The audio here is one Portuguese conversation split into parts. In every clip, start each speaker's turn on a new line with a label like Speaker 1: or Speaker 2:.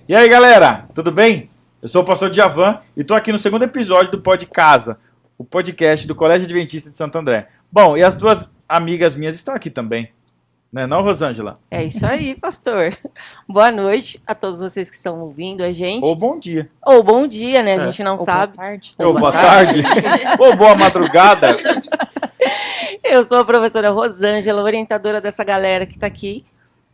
Speaker 1: E aí, galera, tudo bem? Eu sou o pastor Djavan e estou aqui no segundo episódio do Pod Casa, o podcast do Colégio Adventista de Santo André. Bom, e as duas amigas minhas estão aqui também, né, não, Rosângela?
Speaker 2: É isso aí, pastor. Boa noite a todos vocês que estão ouvindo a gente.
Speaker 1: Ou bom dia.
Speaker 2: Ou bom dia, né? A gente não sabe.
Speaker 3: Boa tarde.
Speaker 1: Ou boa tarde. Ou boa madrugada.
Speaker 2: Eu sou a professora Rosângela, orientadora dessa galera que está aqui.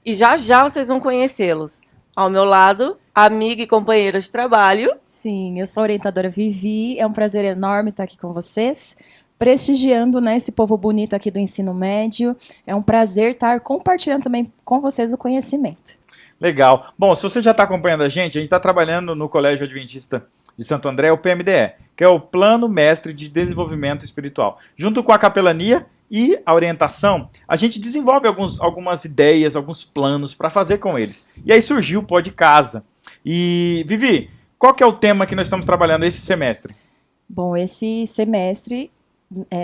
Speaker 2: E já já vocês vão conhecê-los. Ao meu lado, amiga e companheira de trabalho.
Speaker 3: Sim, eu sou a orientadora Vivi. É um prazer enorme estar aqui com vocês, prestigiando, né, esse povo bonito aqui do ensino médio. É um prazer estar compartilhando também com vocês o conhecimento.
Speaker 1: Legal. Bom, se você já está acompanhando a gente está trabalhando no Colégio Adventista de Santo André, o PMDE, que é o Plano Mestre de Desenvolvimento Espiritual. Junto com a capelania e a orientação, a gente desenvolve algumas ideias, alguns planos para fazer com eles. E aí surgiu o Pod Casa. E, Vivi, qual que é o tema que nós estamos trabalhando esse semestre?
Speaker 3: Bom, esse semestre,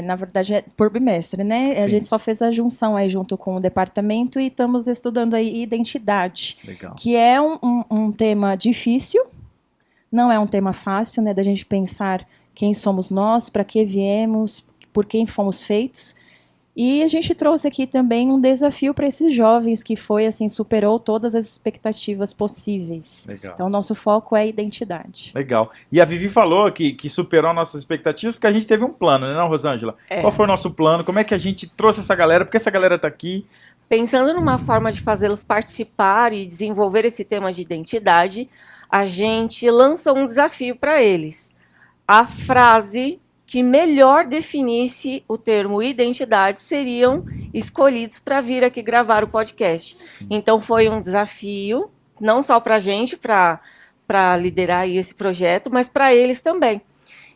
Speaker 3: na verdade é por bimestre, né?
Speaker 1: Sim.
Speaker 3: A gente só fez a junção aí junto com o departamento e estamos estudando aí identidade.
Speaker 1: Legal.
Speaker 3: Que é um tema difícil, não é um tema fácil, né? Da gente pensar quem somos nós, para que viemos, por quem fomos feitos. E a gente trouxe aqui também um desafio para esses jovens que foi, assim, superou todas as expectativas possíveis.
Speaker 1: Legal.
Speaker 3: Então, o nosso foco é identidade.
Speaker 1: Legal. E a Vivi falou que superou nossas expectativas porque a gente teve um plano, né, não, Rosângela?
Speaker 2: É.
Speaker 1: Qual foi o nosso plano? Como é que a gente trouxe essa galera? Por que essa galera está aqui?
Speaker 2: Pensando numa forma de fazê-los participar e desenvolver esse tema de identidade, a gente lançou um desafio para eles. A frase que melhor definisse o termo identidade seriam escolhidos para vir aqui gravar o podcast.
Speaker 1: Sim.
Speaker 2: Então foi um desafio, não só para a gente, para liderar aí esse projeto, mas para eles também.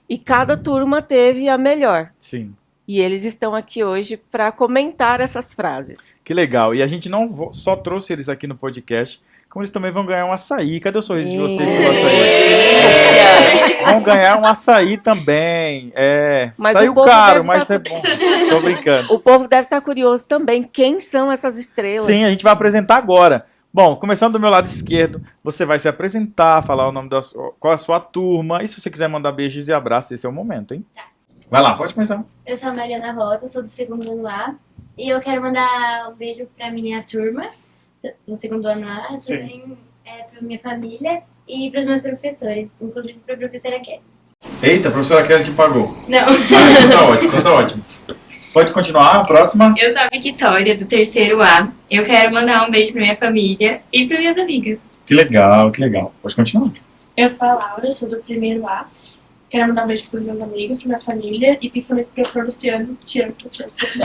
Speaker 2: E cada turma teve a melhor.
Speaker 1: Sim.
Speaker 2: E eles estão aqui hoje para comentar essas frases.
Speaker 1: Que legal. E a gente não só trouxe eles aqui no podcast, como eles também vão ganhar um açaí. Cadê o sorriso de vocês pelo açaí? Vão ganhar um açaí também.
Speaker 2: Mas
Speaker 1: saiu
Speaker 2: o povo
Speaker 1: caro,
Speaker 2: deve
Speaker 1: mas
Speaker 2: tá-
Speaker 1: é bom. Tô brincando.
Speaker 2: O povo deve estar curioso também. Quem são essas estrelas?
Speaker 1: Sim, a gente vai apresentar agora. Bom, começando do meu lado esquerdo, você vai se apresentar, falar o nome qual é a sua turma. E se você quiser mandar beijos e abraços, esse é o momento, hein? Vai lá, pode começar.
Speaker 4: Eu sou a Mariana Rosa, sou do segundo ano A. E eu quero mandar um beijo pra minha turma, do segundo ano A,
Speaker 1: Sim.
Speaker 4: também pra minha família e pros meus professores, inclusive pra professora Kelly.
Speaker 1: Eita, a professora Kelly te pagou.
Speaker 4: Não.
Speaker 1: Então tá ótimo, então tá ótimo. Pode continuar, a próxima.
Speaker 5: Eu sou a Victoria, do terceiro A. Eu quero mandar um beijo pra minha família e para minhas amigas.
Speaker 1: Que legal, que legal. Pode continuar.
Speaker 6: Eu sou a Laura, sou do primeiro A. Quero mandar um beijo para os meus amigos, para minha família e principalmente para o professor Luciano. Te amo, professor Luciano.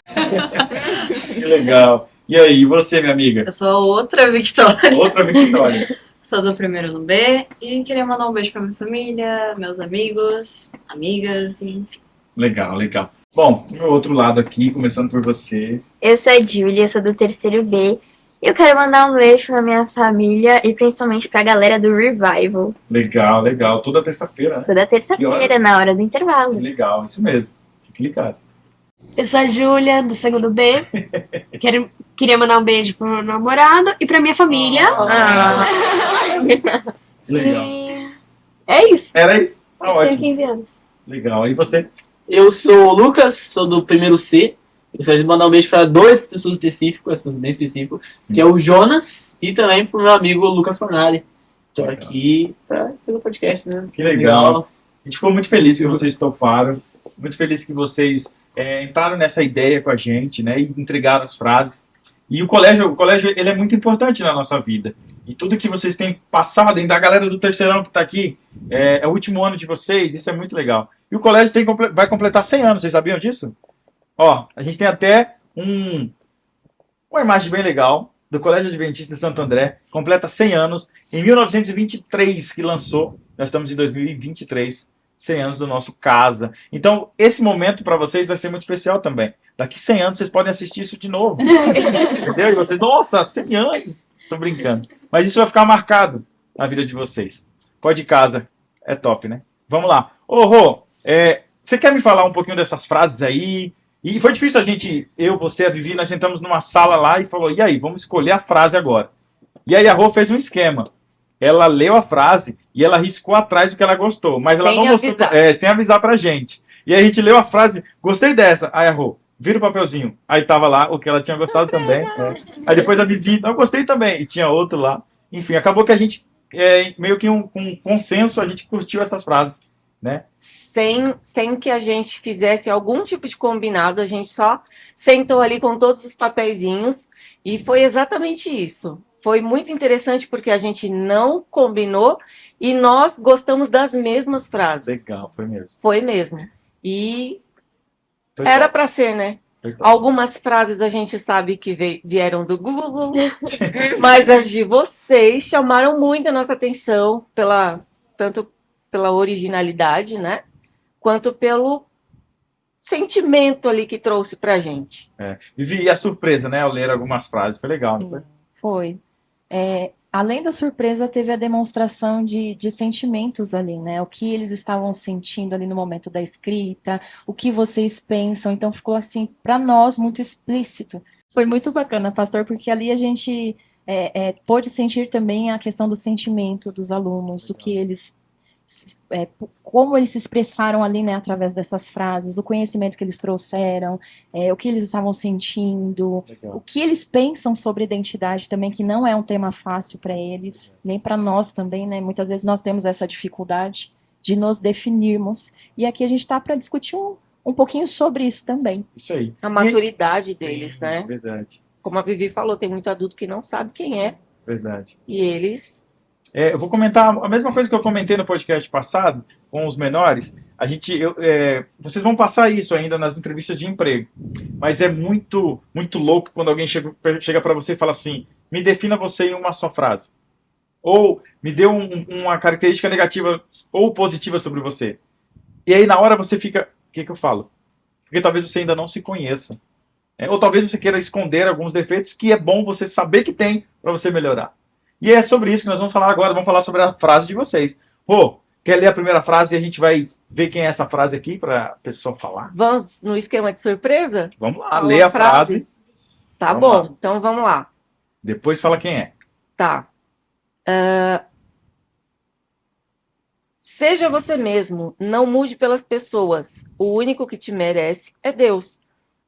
Speaker 1: Que legal. E aí, e você, minha amiga?
Speaker 7: Eu sou a outra Victoria,
Speaker 1: Outra Victoria.
Speaker 7: sou do primeiro ano B e queria mandar um beijo pra minha família, meus amigos, amigas, enfim.
Speaker 1: Legal, legal. Bom, do meu outro lado aqui, começando por você.
Speaker 4: Eu sou a Júlia, sou do terceiro B. Eu quero mandar um beijo pra minha família e principalmente pra galera do Revival.
Speaker 1: Legal, legal. Toda terça-feira, né?
Speaker 4: Toda
Speaker 1: Que horas?
Speaker 4: terça-feira, na hora do
Speaker 1: Que
Speaker 4: intervalo.
Speaker 1: legal, isso mesmo. Fique ligado.
Speaker 8: Eu sou a Júlia, do segundo B. Queria mandar um beijo pro meu namorado e pra minha família.
Speaker 1: Que legal.
Speaker 8: E é isso.
Speaker 1: Era isso? Tá
Speaker 8: Eu tenho
Speaker 1: ótimo.
Speaker 8: 15 anos.
Speaker 1: Legal. E você?
Speaker 9: Eu sou o Lucas, sou do primeiro C. Eu gostaria de mandar um beijo para duas pessoas específicas, bem específico,
Speaker 1: Sim.
Speaker 9: que é o Jonas e também pro meu amigo Lucas Fornari. Estou
Speaker 1: Legal.
Speaker 9: aqui pelo podcast, né?
Speaker 1: Que legal. A gente ficou muito feliz que vocês toparam. Muito feliz que vocês entraram nessa ideia com a gente, né? E entregaram as frases. E o colégio ele é muito importante na nossa vida. E tudo que vocês têm passado, ainda a galera do terceirão que está aqui, é o último ano de vocês, isso é muito legal. E o colégio vai completar 100 anos, vocês sabiam disso? Ó, a gente tem até uma imagem bem legal do Colégio Adventista de Santo André, completa 100 anos, em 1923 que lançou, nós estamos em 2023, 100 anos do nosso Casa. Então, esse momento para vocês vai ser muito especial também. Daqui 100 anos vocês podem assistir isso de novo. Entendeu? E vocês, nossa, 100 anos! Tô brincando. Mas isso vai ficar marcado na vida de vocês. Pode ir casa. É top, né? Vamos lá. Ô, Rô, você quer me falar um pouquinho dessas frases aí? E foi difícil a gente, eu, você, a Vivi, nós sentamos numa sala lá e falou, e aí, vamos escolher a frase agora. E aí a Rô fez um esquema. ela leu a frase e ela riscou atrás o que ela gostou, mas ela
Speaker 2: Sem
Speaker 1: não mostrou,
Speaker 2: avisar.
Speaker 1: sem avisar pra gente. E aí a gente leu a frase, gostei dessa, aí errou. Vira o papelzinho. Aí tava lá o que ela tinha gostado também. Aí depois a Vivi, não, eu gostei também. E tinha outro lá. Enfim, acabou que a gente, meio que com um consenso, a gente curtiu essas frases, né?
Speaker 2: Sem que a gente fizesse algum tipo de combinado, a gente só sentou ali com todos os papeizinhos e foi exatamente isso. Foi muito interessante porque a gente não combinou e nós gostamos das mesmas frases.
Speaker 1: Legal, foi mesmo.
Speaker 2: Foi mesmo. E
Speaker 1: Foi
Speaker 2: era
Speaker 1: top,
Speaker 2: para ser, né?
Speaker 1: foi top.
Speaker 2: Algumas frases a gente sabe que vieram do Google, mas as de vocês chamaram muito a nossa atenção tanto pela originalidade, né? Quanto pelo sentimento ali que trouxe pra gente.
Speaker 1: Vivi, e a surpresa, né? Ao ler algumas frases. Foi legal, não
Speaker 3: Sim,
Speaker 1: foi?
Speaker 3: foi. Além da surpresa, teve a demonstração de sentimentos ali, né? O que eles estavam sentindo ali no momento da escrita, o que vocês pensam. Então ficou assim, para nós, muito explícito. Foi muito bacana, pastor, porque ali a gente pôde sentir também a questão do sentimento dos alunos, o que eles como eles se expressaram ali, né, através dessas frases, o conhecimento que eles trouxeram, o que eles estavam sentindo,
Speaker 1: Legal.
Speaker 3: o que eles pensam sobre identidade também, que não é um tema fácil para eles, nem para nós também, né? Muitas vezes nós temos essa dificuldade de nos definirmos, e aqui a gente está para discutir um pouquinho sobre isso também.
Speaker 1: Isso aí.
Speaker 2: A maturidade
Speaker 1: Sim,
Speaker 2: deles, né?
Speaker 1: Verdade,
Speaker 2: Como a Vivi falou, tem muito adulto que não sabe quem é,
Speaker 1: verdade.
Speaker 2: e eles...
Speaker 1: Eu vou comentar a mesma coisa que eu comentei no podcast passado, com os menores. Vocês vão passar isso ainda nas entrevistas de emprego. Mas é muito, muito louco quando alguém chega para você e fala assim: me defina você em uma só frase. Ou me dê uma característica negativa ou positiva sobre você. E aí na hora você fica: o que eu falo? Porque talvez você ainda não se conheça. Ou talvez você queira esconder alguns defeitos que é bom você saber que tem para você melhorar. E é sobre isso que nós vamos falar agora. Vamos falar sobre a frase de vocês. Rô, quer ler a primeira frase e a gente vai ver quem é essa frase aqui para a pessoa falar?
Speaker 2: Vamos no esquema de surpresa?
Speaker 1: Vamos lá,
Speaker 2: Fala
Speaker 1: lê a frase.
Speaker 2: Tá
Speaker 1: Vamos
Speaker 2: bom,
Speaker 1: lá.
Speaker 2: então vamos lá.
Speaker 1: Depois fala quem é.
Speaker 2: Tá. Seja você mesmo, não mude pelas pessoas. O único que te merece é Deus.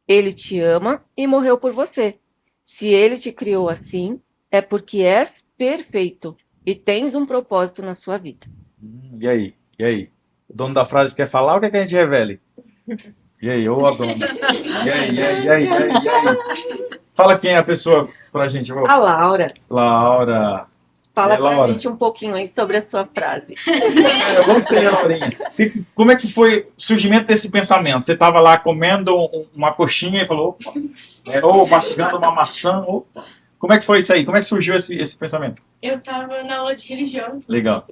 Speaker 2: Ele te ama e morreu por você. Se ele te criou assim, é porque és perfeito e tens um propósito na sua vida.
Speaker 1: E aí? E aí? O dono da frase quer falar ou quer que a gente revele? E aí, ô dona? E aí? Fala quem é a pessoa pra gente.
Speaker 2: A Laura.
Speaker 1: Laura.
Speaker 2: Fala pra
Speaker 1: Laura.
Speaker 2: gente um pouquinho aí sobre a sua frase.
Speaker 1: Eu gostei, Laurinha. Como é que foi o surgimento desse pensamento? Você estava lá comendo uma coxinha e falou, opa, ou mastigando uma maçã, opa. Como é que foi isso aí? Como é que surgiu esse pensamento?
Speaker 6: Eu tava na aula de religião
Speaker 1: Legal.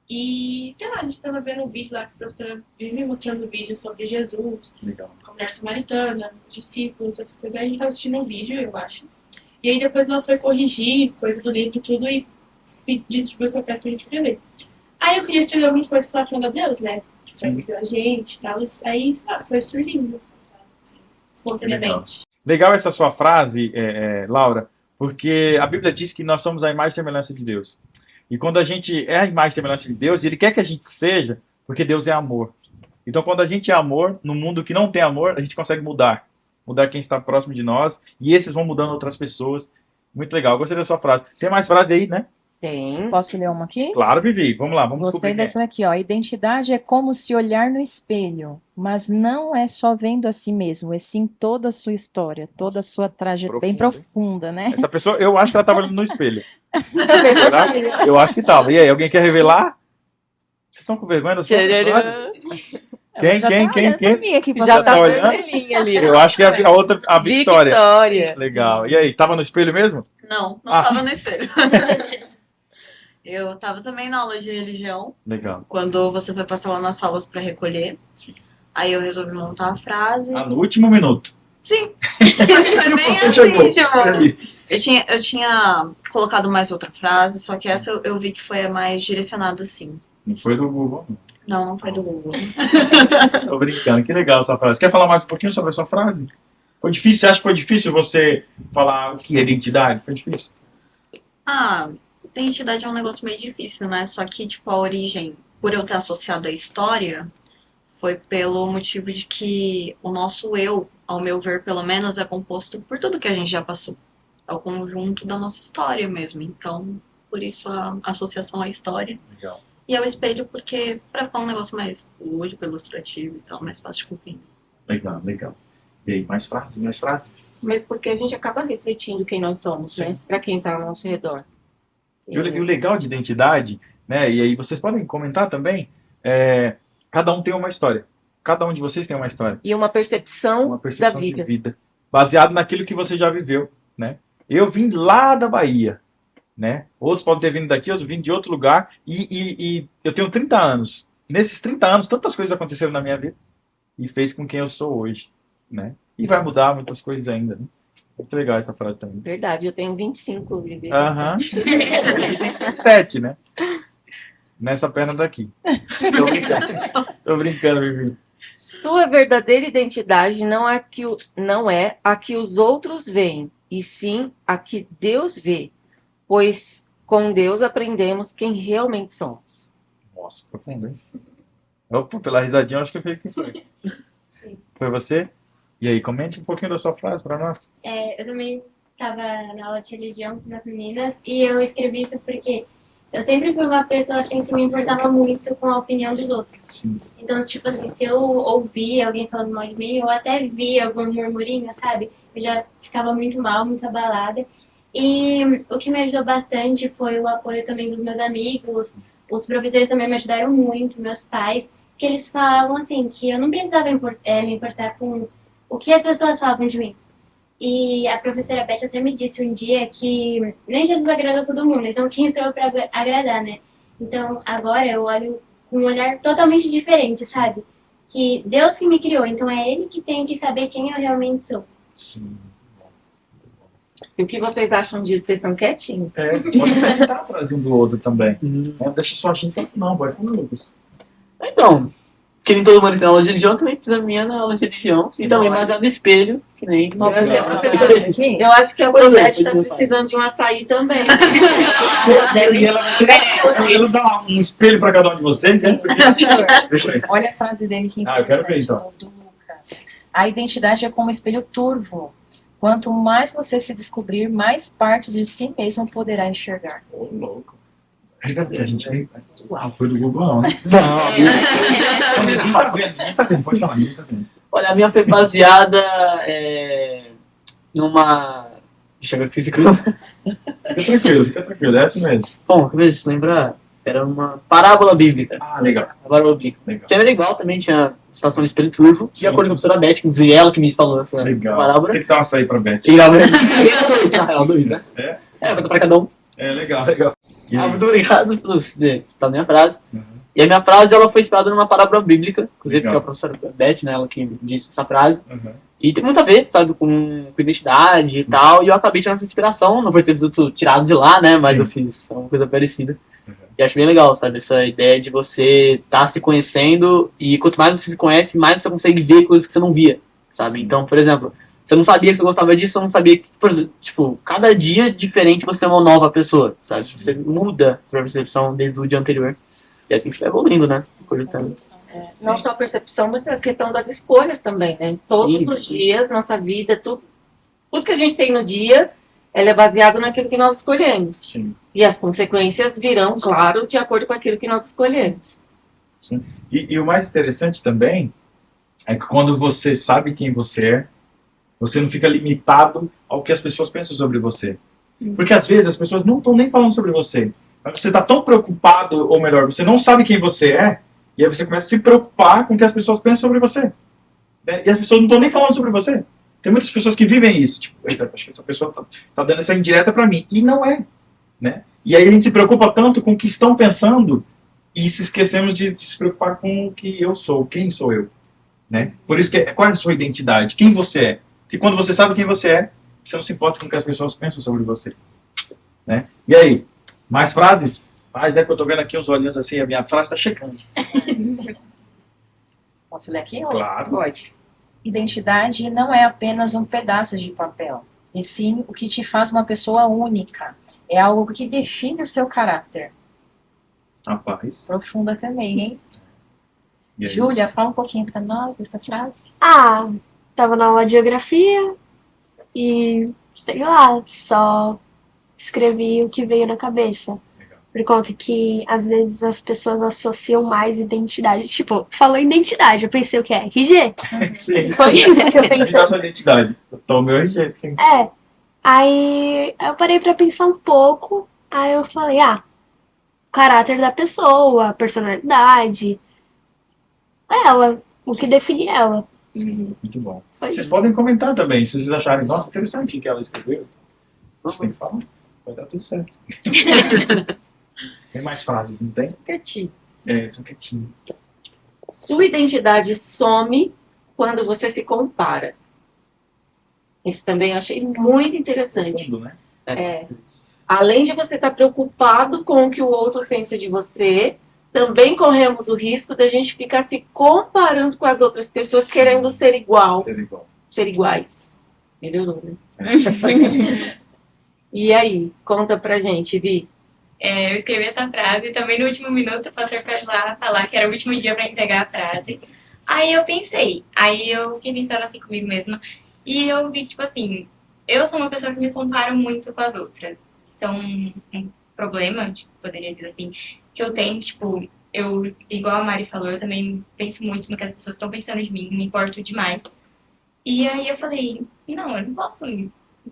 Speaker 6: e, sei lá, a gente tava vendo um vídeo lá que a professora vive mostrando vídeo sobre Jesus,
Speaker 1: Legal.
Speaker 6: a mulher samaritana, os discípulos, essas coisas. Aí a gente tava assistindo um vídeo, eu acho. E aí depois ela foi corrigir coisa do livro e tudo e distribuiu os papéis pra gente escrever. Aí eu queria escrever alguma coisa relacionada a Deus, né?
Speaker 1: Sim.
Speaker 6: Que a gente e tal. Aí, sei lá, foi surgindo. Assim, espontaneamente.
Speaker 1: Legal essa sua frase, Laura, porque a Bíblia diz que nós somos a imagem e semelhança de Deus. E quando a gente é a imagem e semelhança de Deus, Ele quer que a gente seja, porque Deus é amor. Então, quando a gente é amor, no mundo que não tem amor, a gente consegue mudar quem está próximo de nós, e esses vão mudando outras pessoas. Muito legal, gostei da sua frase. Tem mais frase aí, né?
Speaker 2: Tem.
Speaker 3: Posso ler uma aqui?
Speaker 1: Claro, Vivi, vamos lá, vamos
Speaker 3: Gostei
Speaker 1: descobrir quem é.
Speaker 3: dessa daqui, ó. Identidade é como se olhar no espelho, mas não é só vendo a si mesmo, é sim toda a sua história, toda a sua trajetória, bem
Speaker 1: Profundo, hein?
Speaker 3: profunda, né?
Speaker 1: Essa pessoa, eu acho que ela estava olhando no espelho. Será? Eu acho que estava. E aí, alguém quer revelar? Vocês estão com vergonha da sua frase?
Speaker 3: Ela já tá olhando pra mim aqui,
Speaker 2: Já
Speaker 1: Já
Speaker 2: tá
Speaker 1: tá
Speaker 2: com
Speaker 1: olhando?
Speaker 2: estrelinha ali.
Speaker 1: Eu acho que é a outra, a Victória.
Speaker 2: Victória.
Speaker 1: Legal. E aí, estava no espelho mesmo?
Speaker 7: Não
Speaker 1: Ah.
Speaker 7: tava no espelho. Eu tava também na aula de religião,
Speaker 1: Legal.
Speaker 7: quando você foi passar lá nas salas pra recolher. Aí eu resolvi montar a frase.
Speaker 1: Ah, no último minuto.
Speaker 7: Sim, foi bem
Speaker 1: Chegou.
Speaker 7: assim, tipo,
Speaker 1: Escrevi.
Speaker 7: eu tinha colocado mais outra frase, só que essa eu vi que foi a mais direcionada, assim.
Speaker 1: Não foi do Google.
Speaker 7: Não foi do Google.
Speaker 1: Tô brincando. Que legal essa frase. Quer falar mais um pouquinho sobre a sua frase? Foi difícil? Você acha que foi difícil você falar o que é identidade? Foi difícil?
Speaker 7: Ah, Identidade é um negócio meio difícil, né? Só que, tipo, a origem, por eu ter associado a história, foi pelo motivo de que o nosso eu, ao meu ver, pelo menos, é composto por tudo que a gente já passou. É o conjunto da nossa história mesmo. Então, por isso a associação à história.
Speaker 1: Legal.
Speaker 7: E é o espelho porque, pra ficar um negócio mais lúdico, ilustrativo e tal, mais fácil de compreender.
Speaker 1: Legal, legal. E aí, mais frases, mais frases.
Speaker 2: Mas porque a gente acaba refletindo quem nós somos, né? Para quem está ao nosso redor.
Speaker 1: E o legal de identidade, né? E aí vocês podem comentar também, cada um tem uma história. Cada um de vocês tem uma história.
Speaker 2: E uma percepção da
Speaker 1: de
Speaker 2: vida.
Speaker 1: vida. Baseado naquilo que você já viveu, né? Eu vim lá da Bahia, né? Outros podem ter vindo daqui, outros vim de outro lugar. E eu tenho 30 anos. Nesses 30 anos, tantas coisas aconteceram na minha vida. E fez com quem eu sou hoje, né? E vai mudar muitas coisas ainda, né? Muito legal essa frase também.
Speaker 2: Verdade, eu tenho 25, Vivi.
Speaker 1: Aham. Tem 17, né? Nessa perna daqui. Tô brincando. Tô brincando, Vivi.
Speaker 2: Sua verdadeira identidade não é a que os outros veem, e sim a que Deus vê, pois com Deus aprendemos quem realmente somos.
Speaker 1: Nossa, profundo, hein? Opa, pela risadinha, eu acho que eu fiz quem foi. Foi você? E aí, comente um pouquinho da sua frase para nós.
Speaker 5: Eu também estava na aula de religião com as meninas e eu escrevi isso porque eu sempre fui uma pessoa assim que me importava muito com a opinião dos outros.
Speaker 1: Sim.
Speaker 5: Então, tipo assim, se eu ouvia alguém falando mal de mim, ou até via algum murmurinho, sabe? Eu já ficava muito mal, muito abalada. E o que me ajudou bastante foi o apoio também dos meus amigos. Os professores também me ajudaram muito, meus pais, que eles falavam assim, que eu não precisava me importar com o que as pessoas falavam de mim. E a professora Beth até me disse um dia que nem Jesus agrada a todo mundo, então quem sou eu para agradar, né? Então agora eu olho com um olhar totalmente diferente, sabe? Que Deus que me criou, então é Ele que tem que saber quem eu realmente sou.
Speaker 1: Sim.
Speaker 2: E o que vocês acham disso? Vocês estão quietinhos?
Speaker 1: Vocês podem comentar a frase um do outro também. Deixa só a gente falar. Não, pode falar, Lucas.
Speaker 9: Então, que nem todo mundo tem aula de religião, também fiz a minha na aula de religião. E também baseado no espelho, que nem...
Speaker 3: Nossa,
Speaker 2: Eu acho que a Beth está precisando de um açaí também.
Speaker 1: E ela dá um espelho para cada um de vocês, né? Deixa aí.
Speaker 10: Olha a frase dele que
Speaker 1: eu quero ver, então.
Speaker 10: do Lucas. A identidade é como um espelho turvo. Quanto mais você se descobrir, mais partes de si mesmo poderá enxergar.
Speaker 1: Ô, louco. A gente foi do Google, não, né?
Speaker 9: Não,
Speaker 1: Ninguém tá vendo, pode falar, ninguém tá vendo.
Speaker 9: olha, a minha foi baseada numa... Deixa eu esqueci como...
Speaker 1: Fica tranquilo, é assim mesmo.
Speaker 9: Bom, deixa eu ver se lembrar. Era uma parábola bíblica.
Speaker 1: Ah, legal.
Speaker 9: Uma parábola bíblica.
Speaker 1: Legal.
Speaker 9: Que era igual, também tinha citação de espelho turvo.
Speaker 1: Sim.
Speaker 9: De acordo com a professora Beth, que dizia ela que me falou essa parábola.
Speaker 1: Tem que dar uma açaí pra Beth.
Speaker 9: E ela dois, na real, dois, né? Vai dar pra cada um.
Speaker 1: Legal. E aí?
Speaker 9: Muito obrigado por citar a minha frase.
Speaker 1: Uhum.
Speaker 9: E a minha frase, ela foi inspirada numa parábola bíblica, inclusive,
Speaker 1: Legal.
Speaker 9: que é a professora Beth, né, ela que disse essa frase.
Speaker 1: Uhum.
Speaker 9: E tem muito a ver, sabe, com identidade e tal, e eu acabei tirando essa inspiração, não foi 100% tirado de lá, né, mas
Speaker 1: Sim.
Speaker 9: eu fiz uma coisa parecida.
Speaker 1: Uhum.
Speaker 9: E acho bem legal, sabe, essa ideia de você estar se conhecendo, e quanto mais você se conhece, mais você consegue ver coisas que você não via, sabe?
Speaker 1: Sim.
Speaker 9: Então, por exemplo, você não sabia que você gostava disso, você não sabia que, tipo, cada dia diferente você é uma nova pessoa, sabe? Você muda sua percepção desde o dia anterior. E assim você vai evoluindo, né?
Speaker 2: Não só a percepção, mas a questão das escolhas também, né? Todos os dias, nossa vida, tudo que a gente tem no dia, ela é baseado naquilo que nós escolhemos.
Speaker 1: Sim.
Speaker 2: E as consequências virão, claro, de acordo com aquilo que nós escolhemos.
Speaker 1: Sim. E o mais interessante também é que quando você sabe quem você é, você não fica limitado ao que as pessoas pensam sobre você. Porque às vezes as pessoas não estão nem falando sobre você. Mas você está tão preocupado, ou melhor, você não sabe quem você é, e aí você começa a se preocupar com o que as pessoas pensam sobre você. Né? E as pessoas não estão nem falando sobre você. Tem muitas pessoas que vivem isso. Tipo, eita, acho que essa pessoa tá dando essa indireta para mim. E não é. Né? E aí a gente se preocupa tanto com o que estão pensando e se esquecemos de se preocupar com o que eu sou, quem sou eu. Né? Por isso, qual é a sua identidade? Quem você é? Porque quando você sabe quem você é, você não se importa com o que as pessoas pensam sobre você. Né? E aí? Mais frases? Mas, né, que eu tô vendo aqui uns olhinhos assim, a minha frase tá chegando.
Speaker 10: Posso ler aqui?
Speaker 1: Claro.
Speaker 2: Pode.
Speaker 10: Identidade não é apenas um pedaço de papel, e sim o que te faz uma pessoa única. é algo que define o seu caráter.
Speaker 1: Rapaz.
Speaker 10: Profunda também, hein?
Speaker 1: E aí?
Speaker 10: Júlia, fala um pouquinho pra nós dessa frase.
Speaker 8: Ah, tava na aula de geografia e, sei lá, só escrevi o que veio na cabeça.
Speaker 1: Legal.
Speaker 8: Por conta que, às vezes, as pessoas associam mais identidade. Tipo, falou identidade, eu pensei o que é? RG?
Speaker 1: Sim.
Speaker 8: Foi isso que eu
Speaker 1: Me
Speaker 8: pensei.
Speaker 1: dá sua identidade. Então, o meu RG, sim.
Speaker 8: É. Aí eu parei pra pensar um pouco, aí eu falei, o caráter da pessoa, a personalidade, ela, o que define ela.
Speaker 1: Sim, muito bom.
Speaker 8: Foi
Speaker 1: Vocês
Speaker 8: isso.
Speaker 1: podem comentar também, se vocês acharem, nossa, interessante o que ela escreveu. Você tem que falar, vai dar tudo certo. Tem mais frases, não tem?
Speaker 2: Criativos.
Speaker 1: São quietinhos.
Speaker 2: Sua identidade some quando você se compara. Isso também eu achei muito interessante.
Speaker 1: Fundo, né?
Speaker 2: Além de você estar preocupado com o que o outro pensa de você, também corremos o risco da gente ficar se comparando com as outras pessoas, querendo ser igual,
Speaker 1: Ser igual.
Speaker 2: ser iguais. Melhorou, né? E aí, conta pra gente, Vi.
Speaker 5: Eu escrevi essa frase e também no último minuto o pastor foi lá falar que era o último dia para entregar a frase. Aí eu pensei, eu fiquei pensando assim comigo mesma e eu vi, tipo assim, eu sou uma pessoa que me comparo muito com as outras. Isso é um problema, tipo, poderia dizer assim, que eu tenho, tipo, eu, igual a Mari falou, eu também penso muito no que as pessoas estão pensando de mim, me importo demais. E aí eu falei, não, eu não posso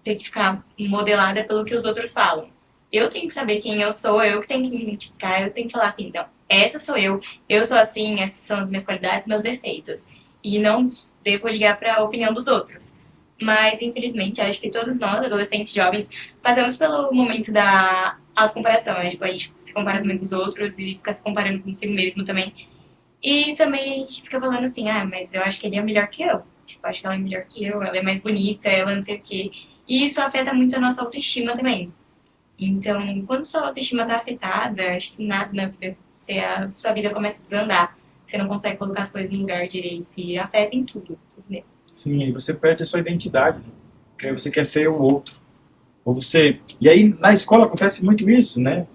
Speaker 5: ter que ficar modelada pelo que os outros falam. Eu tenho que saber quem eu sou, eu que tenho que me identificar, eu tenho que falar assim, então, essa sou eu sou assim, essas são as minhas qualidades, meus defeitos. E não devo ligar para a opinião dos outros. Mas, infelizmente, acho que todos nós, adolescentes jovens, passamos pelo momento da autocomparação, né? Tipo, a gente se compara também com os outros e fica se comparando consigo mesmo também. E também a gente fica falando assim, mas eu acho que ele é melhor que eu. Tipo, acho que ela é melhor que eu, ela é mais bonita, ela não sei o quê. E isso afeta muito a nossa autoestima também. Então, quando sua autoestima está afetada, acho que nada na vida, sua vida começa a desandar. Você não consegue colocar as coisas no lugar direito e afeta em tudo mesmo.
Speaker 1: Sim, aí você perde a sua identidade, porque aí você quer ser o outro. Ou você... E aí na escola acontece muito isso, né?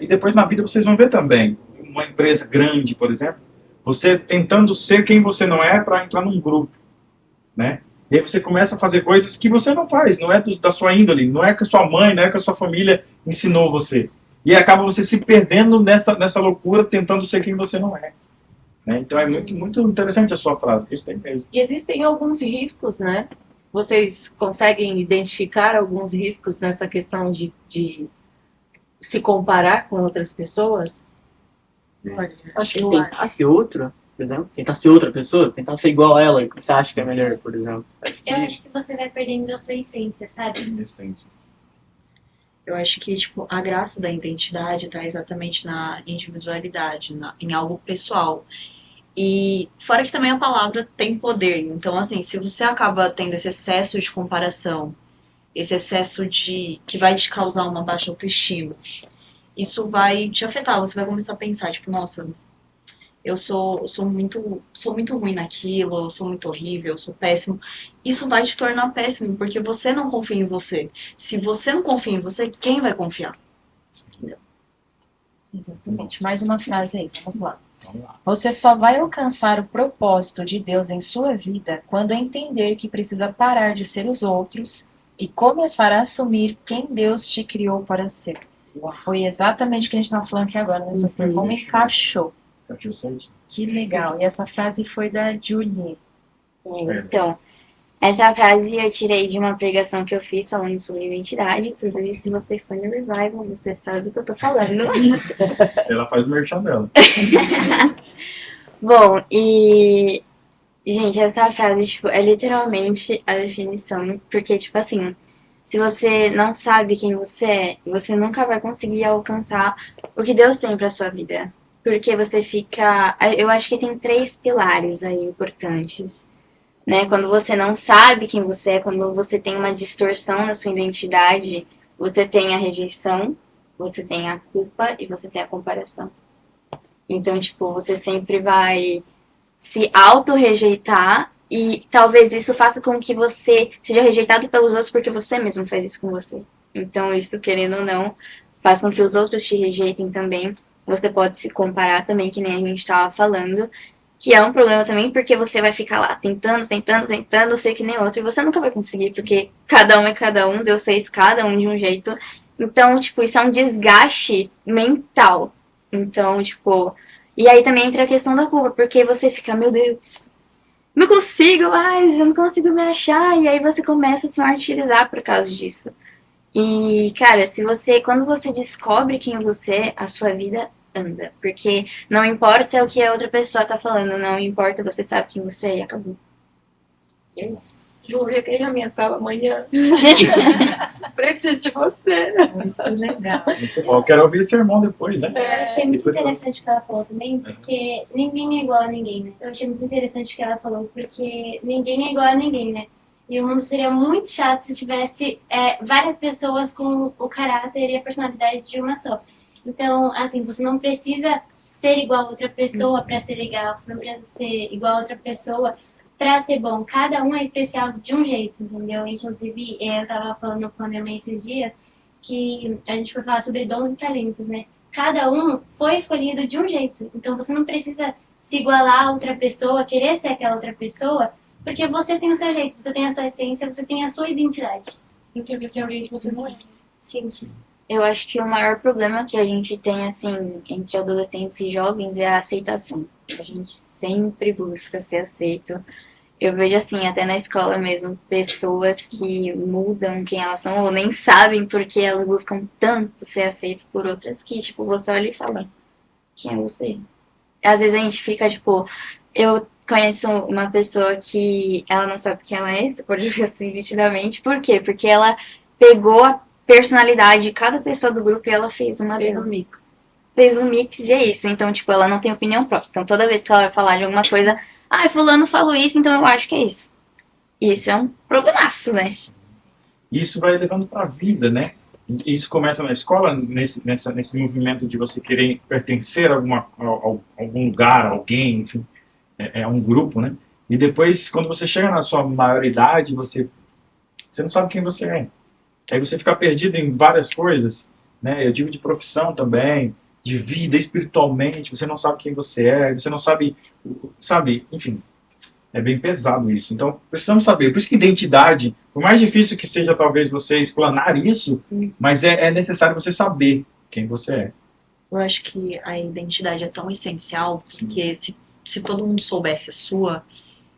Speaker 1: E depois na vida vocês vão ver também. Uma empresa grande, por exemplo, você tentando ser quem você não é para entrar num grupo, né? E aí você começa a fazer coisas que você não faz, não é da sua índole, não é que a sua mãe, não é que a sua família ensinou você. E acaba você se perdendo nessa loucura, tentando ser quem você não é. Né? Então é muito, muito interessante a sua frase, isso tem mesmo.
Speaker 2: E existem alguns riscos, né? Vocês conseguem identificar alguns riscos nessa questão de se comparar com outras pessoas?
Speaker 9: Acho que tentar ser outro, por exemplo, tentar ser outra pessoa, tentar ser igual a ela, que você acha que é melhor, por exemplo.
Speaker 5: Eu acho que você vai perdendo a sua essência, sabe?
Speaker 1: Essência.
Speaker 7: Eu acho que, tipo, a graça da identidade tá exatamente na individualidade, em algo pessoal. E fora que também a palavra tem poder. Então, assim, se você acaba tendo esse excesso de comparação, esse excesso que vai te causar uma baixa autoestima, isso vai te afetar. Você vai começar a pensar, tipo, nossa, eu sou muito ruim naquilo, eu sou muito horrível, eu sou péssimo. Isso vai te tornar péssimo, porque você não confia em você. Se você não confia em você, quem vai confiar?
Speaker 10: Exatamente. Mais uma frase aí, vamos lá.
Speaker 1: Vamos lá.
Speaker 10: Você só vai alcançar o propósito de Deus em sua vida quando entender que precisa parar de ser os outros e começar a assumir quem Deus te criou para ser. Foi exatamente o que a gente estava falando aqui agora, né, pastor? Como encaixou. Que legal. E essa frase foi da Julie.
Speaker 4: Então, essa frase eu tirei de uma pregação que eu fiz falando sobre identidade. Inclusive, se você for no Revival, você sabe do que eu tô falando.
Speaker 1: Ela faz o merchan dela.
Speaker 4: Bom, e... Gente, essa frase, tipo, é literalmente a definição. Porque, tipo assim, se você não sabe quem você é, você nunca vai conseguir alcançar o que Deus tem pra sua vida. Porque você fica... Eu acho que tem 3 pilares aí importantes, né? Quando você não sabe quem você é, quando você tem uma distorção na sua identidade, você tem a rejeição, você tem a culpa e você tem a comparação. Então, tipo, você sempre vai se auto-rejeitar e talvez isso faça com que você seja rejeitado pelos outros porque você mesmo faz isso com você. Então, isso, querendo ou não, faz com que os outros te rejeitem também. Você pode se comparar também, que nem a gente estava falando, que é um problema também, porque você vai ficar lá tentando, tentando, tentando ser que nem outro, e você nunca vai conseguir, porque cada um é cada um, Deus fez cada um de um jeito. Então, tipo, isso é um desgaste mental. Então, tipo. E aí também entra a questão da culpa, porque você fica, meu Deus, não consigo mais, eu não consigo me achar, e aí você começa a se martirizar por causa disso. E, cara, quando você descobre quem você é, a sua vida anda. Porque não importa o que a outra pessoa tá falando, não importa, você sabe quem você é e acabou.
Speaker 8: É isso. Júlia, quem na minha sala amanhã? Preciso de você.
Speaker 10: Muito legal.
Speaker 1: Muito bom. Eu quero ouvir esse irmão depois, né?
Speaker 5: Eu achei muito
Speaker 1: Depois
Speaker 5: interessante o que ela falou também, porque ninguém é igual a ninguém, né? Eu achei muito interessante o que ela falou, porque ninguém é igual a ninguém, né? E o mundo seria muito chato se tivesse várias pessoas com o caráter e a personalidade de uma só. Então, assim, você não precisa ser igual a outra pessoa para ser legal, você não precisa ser igual a outra pessoa para ser bom. Cada um é especial de um jeito, entendeu? Inclusive, eu tava falando com a minha mãe esses dias que a gente foi falar sobre dons e talentos, né? Cada um foi escolhido de um jeito. Então, você não precisa se igualar a outra pessoa, querer ser aquela outra pessoa, porque você tem o seu jeito, você tem a sua essência, você tem a sua identidade.
Speaker 6: Você vê se é alguém que você não é.
Speaker 5: Sim.
Speaker 4: Eu acho que o maior problema que a gente tem, assim, entre adolescentes e jovens é a aceitação. A gente sempre busca ser aceito. Eu vejo, assim, até na escola mesmo, pessoas que mudam quem elas são ou nem sabem porque elas buscam tanto ser aceito por outras que, tipo, você olha e fala, quem é você? Às vezes a gente fica, tipo, eu conheço uma pessoa que ela não sabe quem ela é, você pode ver assim nitidamente. Por quê? Porque ela pegou a personalidade de cada pessoa do grupo e ela fez uma
Speaker 8: Fez
Speaker 4: dela.
Speaker 8: um mix.
Speaker 4: Fez um mix e é isso. Então, tipo, ela não tem opinião própria. Então, toda vez que ela vai falar de alguma coisa, fulano falou isso, então eu acho que é isso. E isso é um problemaço, né?
Speaker 1: Isso vai levando para a vida, né? Isso começa na escola, nesse movimento de você querer pertencer a algum lugar, a alguém, enfim, a um grupo, né? E depois, quando você chega na sua maioridade, você não sabe quem você é. Aí você fica perdido em várias coisas, né? Eu digo de profissão também, de vida espiritualmente, você não sabe quem você é, você não sabe, enfim, é bem pesado isso. Então, precisamos saber. Por isso que identidade, por mais difícil que seja talvez você explanar isso, mas é necessário você saber quem você é.
Speaker 7: Eu acho que a identidade é tão essencial que se todo mundo soubesse a sua,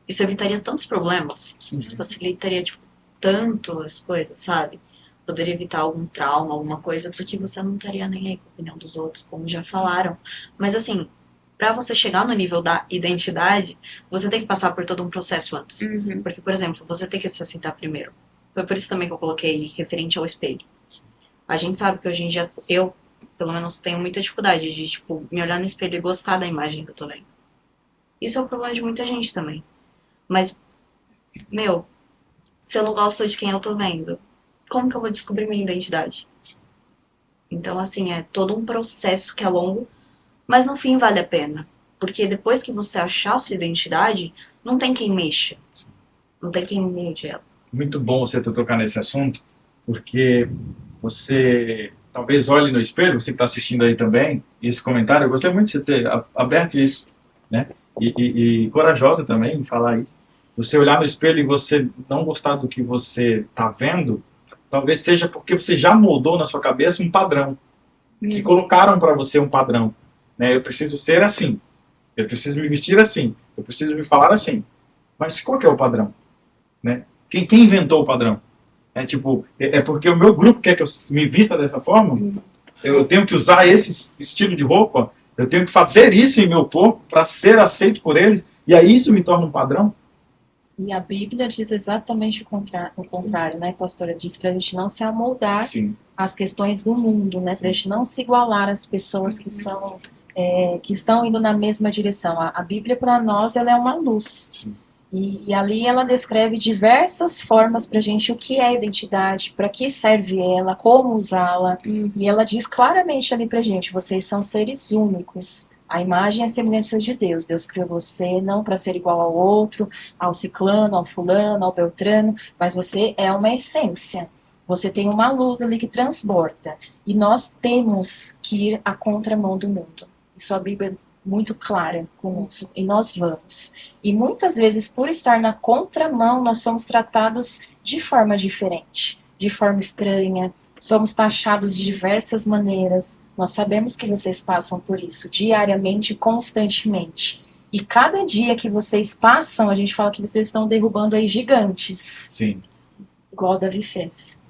Speaker 7: isso evitaria tantos problemas. Isso facilitaria, tipo, tanto as coisas, sabe? Poderia evitar algum trauma, alguma coisa, porque você não estaria nem aí com a opinião dos outros, como já falaram. Mas, assim, pra você chegar no nível da identidade, você tem que passar por todo um processo antes. Porque, por exemplo, você tem que se aceitar primeiro. Foi por isso também que eu coloquei referente ao espelho. A gente sabe que hoje em dia, eu, pelo menos, tenho muita dificuldade de, tipo, me olhar no espelho e gostar da imagem que eu tô vendo. Isso é um problema de muita gente também. Mas, meu, se eu não gosto de quem eu tô vendo, como que eu vou descobrir minha identidade? Então, assim, é todo um processo que é longo, mas no fim vale a pena. Porque depois que você achar a sua identidade, não tem quem mexa. Não tem quem mude ela.
Speaker 1: Muito bom você ter tocado nesse assunto, porque você talvez olhe no espelho, você que está assistindo aí também, esse comentário, eu gostei muito de você ter aberto isso, né? E corajosa também em falar isso. Você olhar no espelho e você não gostar do que você está vendo, talvez seja porque você já moldou na sua cabeça um padrão. Que colocaram para você um padrão. Né? Eu preciso ser assim. Eu preciso me vestir assim. Eu preciso me falar assim. Mas qual que é o padrão? Né? Quem inventou o padrão? É porque o meu grupo quer que eu me vista dessa forma? Eu tenho que usar esse estilo de roupa? Eu tenho que fazer isso em meu corpo para ser aceito por eles? E aí isso me torna um padrão?
Speaker 10: E a Bíblia diz exatamente o contrário, né, pastora? Diz para a gente não se amoldar às questões do mundo, né? Para a gente não se igualar às pessoas que são que estão indo na mesma direção. A Bíblia para nós ela é uma luz. E ali ela descreve diversas formas para a gente o que é identidade, para que serve ela, como usá-la. E ela diz claramente ali para a gente: vocês são seres únicos. A imagem é a semelhança de Deus. Deus criou você não para ser igual ao outro, ao ciclano, ao fulano, ao beltrano, mas você é uma essência. Você tem uma luz ali que transborda. E nós temos que ir à contramão do mundo. Isso a Bíblia é muito clara conosco. E nós vamos. E muitas vezes, por estar na contramão, nós somos tratados de forma diferente, de forma estranha. Somos taxados de diversas maneiras. Nós sabemos que vocês passam por isso diariamente, constantemente. E cada dia que vocês passam, a gente fala que vocês estão derrubando aí gigantes.
Speaker 1: Sim.
Speaker 10: Igual Davi fez.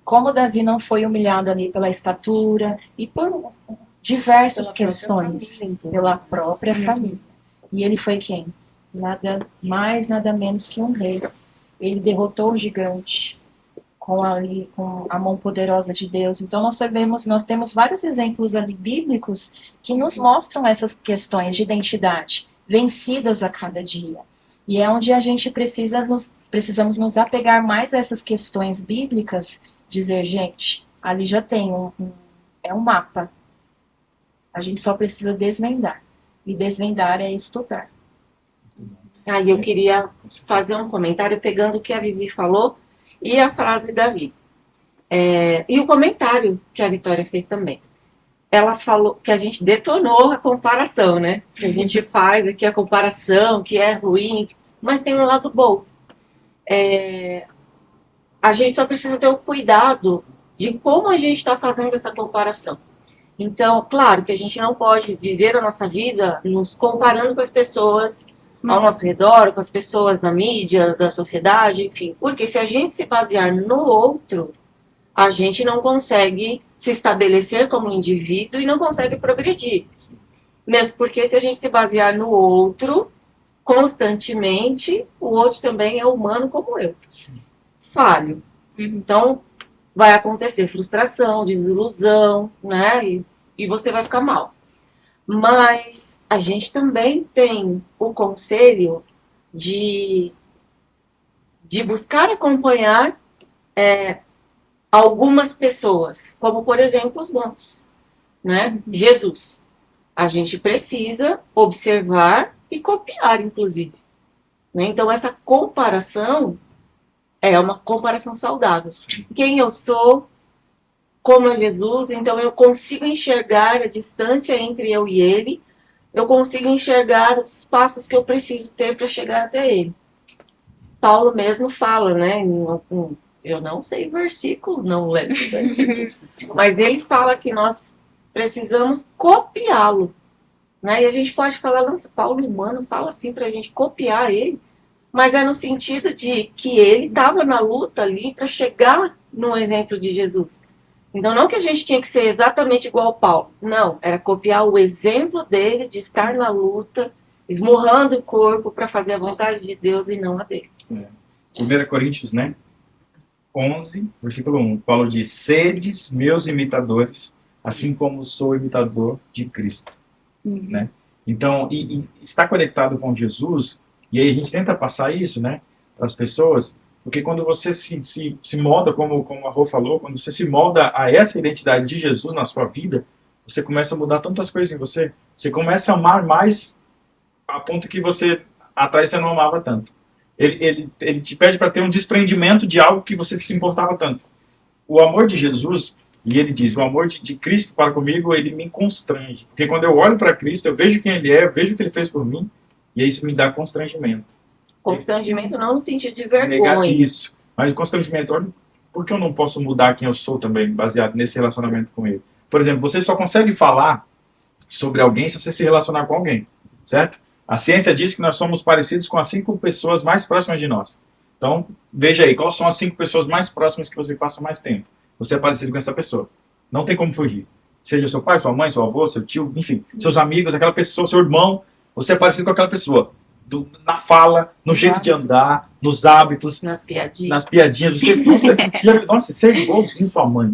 Speaker 10: Como Davi não foi humilhado ali pela estatura e por diversas questões, pela própria família. E ele foi quem? Nada mais, nada menos que um rei. Ele derrotou o gigante com a mão poderosa de Deus. Então nós temos vários exemplos ali bíblicos que nos mostram essas questões de identidade, vencidas a cada dia. E é onde a gente precisamos nos apegar mais a essas questões bíblicas, dizer, gente, ali já tem é um mapa. A gente só precisa desvendar. E desvendar é estudar.
Speaker 2: Aí eu queria fazer um comentário pegando o que a Vivi falou e a frase da Vivi. E o comentário que a Vitória fez também. Ela falou que a gente detonou a comparação, né? Que a gente faz aqui a comparação, que é ruim, mas tem um lado bom. A gente só precisa ter o cuidado de como a gente está fazendo essa comparação. Então, claro que a gente não pode viver a nossa vida nos comparando com as pessoas ao nosso redor, com as pessoas na mídia, da sociedade, enfim. Porque se a gente se basear no outro, a gente não consegue se estabelecer como indivíduo e não consegue progredir. Mesmo porque se a gente se basear no outro, constantemente, o outro também é humano como eu. Falho. Então, vai acontecer frustração, desilusão, né? E você vai ficar mal. Mas a gente também tem o conselho de buscar acompanhar algumas pessoas, como, por exemplo, os bons, né? Jesus. A gente precisa observar e copiar, inclusive. Né? Então, essa comparação é uma comparação saudável. Quem eu sou, como é Jesus, então eu consigo enxergar a distância entre eu e ele, eu consigo enxergar os passos que eu preciso ter para chegar até ele. Paulo mesmo fala, né? Eu não sei versículo, não lembro o versículo, mas ele fala que nós precisamos copiá-lo. Né? E a gente pode falar, nossa, Paulo humano fala assim para a gente copiar ele, mas é no sentido de que ele estava na luta ali para chegar no exemplo de Jesus. Então, não que a gente tinha que ser exatamente igual ao Paulo. Não, era copiar o exemplo dele de estar na luta, esmurrando o corpo para fazer a vontade de Deus e não a dele.
Speaker 1: 1 Coríntios, né? 11, versículo 1. Paulo diz, sedes meus imitadores, assim como sou imitador de Cristo. Né? Então, e estar conectado com Jesus, e aí a gente tenta passar isso, né, para as pessoas, porque quando você se molda, como a Rô falou, quando você se molda a essa identidade de Jesus na sua vida, você começa a mudar tantas coisas em você, você começa a amar mais a ponto que você, atrás você não amava tanto. Ele te pede para ter um desprendimento de algo que você se importava tanto. O amor de Jesus, e ele diz, o amor de Cristo para comigo, ele me constrange. Porque quando eu olho para Cristo, eu vejo quem ele é, eu vejo o que ele fez por mim, e isso me dá constrangimento.
Speaker 2: Constrangimento não no sentido de vergonha.
Speaker 1: Negar isso. Mas constrangimento, olha, por que eu não posso mudar quem eu sou também, baseado nesse relacionamento com ele? Por exemplo, você só consegue falar sobre alguém se você se relacionar com alguém, certo? A ciência diz que nós somos parecidos com as 5 pessoas mais próximas de nós. Então, veja aí, quais são as 5 pessoas mais próximas que você passa mais tempo? Você é parecido com essa pessoa. Não tem como fugir. Seja seu pai, sua mãe, seu avô, seu tio, enfim, seus amigos, aquela pessoa, seu irmão, você é parecido com aquela pessoa. Na fala, no jeito de andar, nos hábitos,
Speaker 2: nas piadinhas.
Speaker 1: Nossa, ser igualzinho sua mãe,